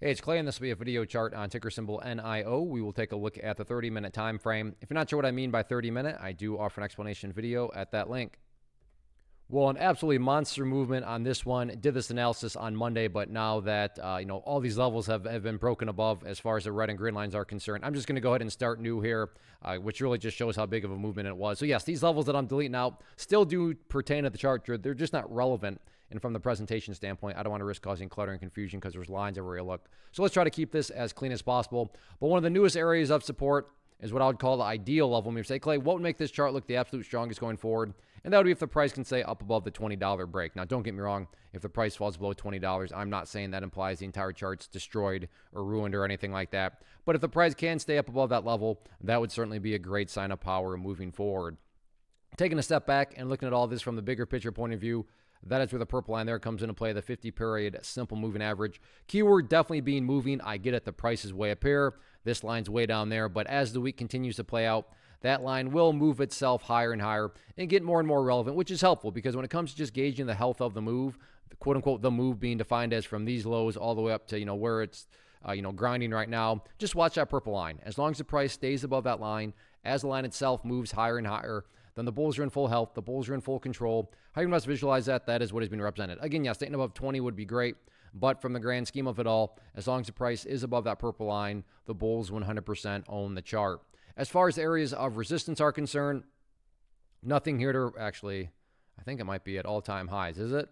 Hey, it's Clay, and this will be a video chart on ticker symbol NIO. We will take a look at the 30-minute time frame. If you're not sure what I mean by 30-minute, I do offer an explanation video at that link. Well, an absolutely monster movement on this one. Did this analysis on Monday, but now that all these levels have been broken above as far as the red and green lines are concerned, I'm just going to go ahead and start new here, which really just shows how big of a movement it was. So yes, these levels that I'm deleting out still do pertain to the chart. They're just not relevant. And from the presentation standpoint, I don't want to risk causing clutter and confusion because there's lines everywhere you look. So let's try to keep this as clean as possible. But one of the newest areas of support is what I would call the ideal level. When you say, Clay, what would make this chart look the absolute strongest going forward? And that would be if the price can stay up above the $20 break. Now, don't get me wrong. If the price falls below $20, I'm not saying that implies the entire chart's destroyed or ruined or anything like that. But if the price can stay up above that level, that would certainly be a great sign of power moving forward. Taking a step back and looking at all this from the bigger picture point of view, that is where the purple line there comes into play, the 50-period simple moving average. Keyword definitely being moving. I get it. The price is way up here. This line's way down there. But as the week continues to play out, that line will move itself higher and higher and get more and more relevant, which is helpful because when it comes to just gauging the health of the move, quote unquote, the move being defined as from these lows all the way up to, where it's, grinding right now, just watch that purple line. As long as the price stays above that line, as the line itself moves higher and higher, then the bulls are in full health. The bulls are in full control. How you must visualize that, that is what has been represented. Again, yeah, staying above 20 would be great. But from the grand scheme of it all, as long as the price is above that purple line, the bulls 100% own the chart. As far as areas of resistance are concerned, nothing here to actually, I think it might be at all-time highs, is it?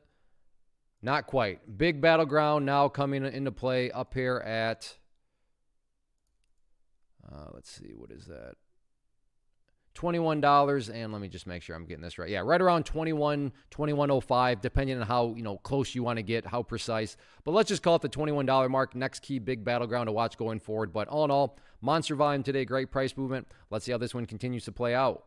Not quite. Big battleground now coming into play up here at, let's see, what is that? $21, and let me just make sure I'm getting this right. Yeah, right around 21.05, depending on how close you want to get, how precise. But let's just call it the $21 mark. Next key big battleground to watch going forward. But all in all, monster volume today, great price movement. Let's see how this one continues to play out.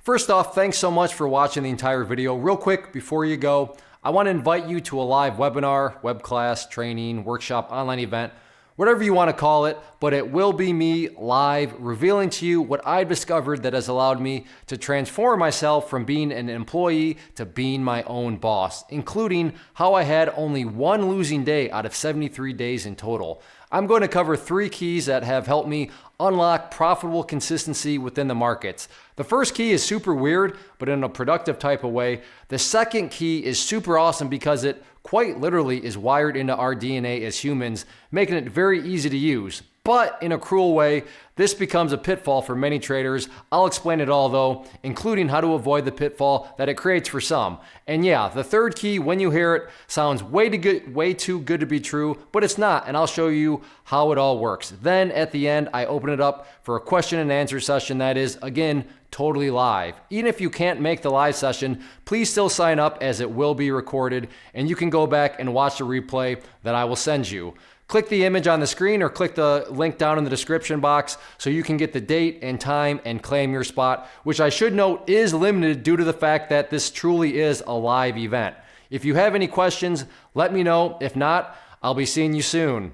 First off, thanks so much for watching the entire video. Real quick, before you go, I want to invite you to a live webinar, web class, training, workshop, online event, whatever you want to call it, but it will be me live revealing to you what I've discovered that has allowed me to transform myself from being an employee to being my own boss, including how I had only one losing day out of 73 days in total. I'm going to cover 3 keys that have helped me unlock profitable consistency within the markets. The first key is super weird, but in a productive type of way. The second key is super awesome because it quite literally is wired into our DNA as humans, making it very easy to use. But in a cruel way, this becomes a pitfall for many traders. I'll explain it all though, including how to avoid the pitfall that it creates for some. And yeah, the third key, when you hear it, sounds way too good to be true, but it's not, and I'll show you how it all works. Then at the end, I open it up for a question and answer session that is, again, totally live. Even if you can't make the live session, please still sign up as it will be recorded, and you can go back and watch the replay that I will send you. Click the image on the screen or click the link down in the description box so you can get the date and time and claim your spot, which I should note is limited due to the fact that this truly is a live event. If you have any questions, let me know. If not, I'll be seeing you soon.